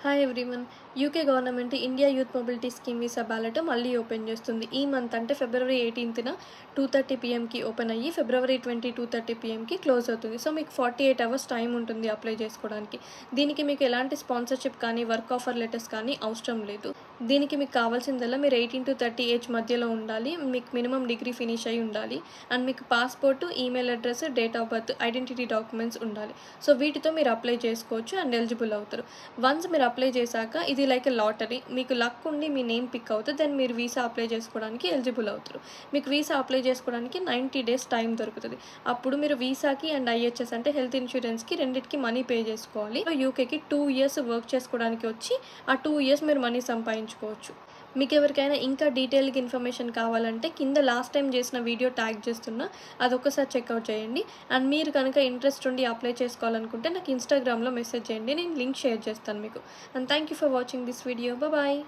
Hi everyone. UK government India youth mobility scheme visa ballot మళ్ళీ open చేస్తుంది. ఈ month అంటే ఫిబ్రవరి 18న 2:30 PM ఓపెన్ అయ్యి ఫిబ్రవరి 20 2:30 PMకి క్లోజ్ అవుతుంది. సో మీకు 48 అవర్స్ టైం ఉంటుంది అప్లై చేసుకోవడానికి. దీనికి మీకు ఎలాంటి స్పాన్సర్షిప్ కానీ వర్క్ ఆఫర్ లెటర్స్ కానీ అవసరం లేదు. దీనికి మీకు కావాల్సిందల్లా మీరు 18 to 30 ఏజ్ మధ్యలో ఉండాలి, మీకు మినిమం డిగ్రీ ఫినిష్ అయి ఉండాలి, అండ్ మీకు passport, email address, date of birth, identity documents ఉండాలి. సో వీటితో మీరు అప్లై చేసుకోవచ్చు అండ్ ఎలిజిబుల్ అవుతారు. వన్స్ మీరు అప్లై చేశాక ఇది లైక్ లాటరీ, మీకు లక్ ఉండి మీ నేమ్ పిక్ అవుతుంది, దెన్ మీరు వీసా అప్లై చేసుకోవడానికి ఎలిజిబుల్ అవుతారు. మీకు వీసా అప్లై చేసుకోవడానికి 90 days టైం దొరుకుతుంది. అప్పుడు మీరు వీసాకి అండ్ IHS అంటే హెల్త్ ఇన్సూరెన్స్కి రెండింటికి మనీ పే చేసుకోవాలి. యూకేకి 2 years వర్క్ చేసుకోవడానికి వచ్చి ఆ 2 years మీరు మనీ సంపాదించుకోవచ్చు. మీకు ఎవరికైనా ఇంకా డీటెయిల్గా ఇన్ఫర్మేషన్ కావాలంటే కింద లాస్ట్ టైం చేసిన వీడియో ట్యాగ్ చేస్తున్నా, అదొకసారి చెక్అవుట్ చేయండి. అండ్ మీరు కనుక ఇంట్రెస్ట్ ఉండి అప్లై చేసుకోవాలనుకుంటే నాకు ఇన్స్టాగ్రామ్లో మెసేజ్ చేయండి, నేను లింక్ షేర్ చేస్తాను మీకు. And thank you for watching this video. Bye.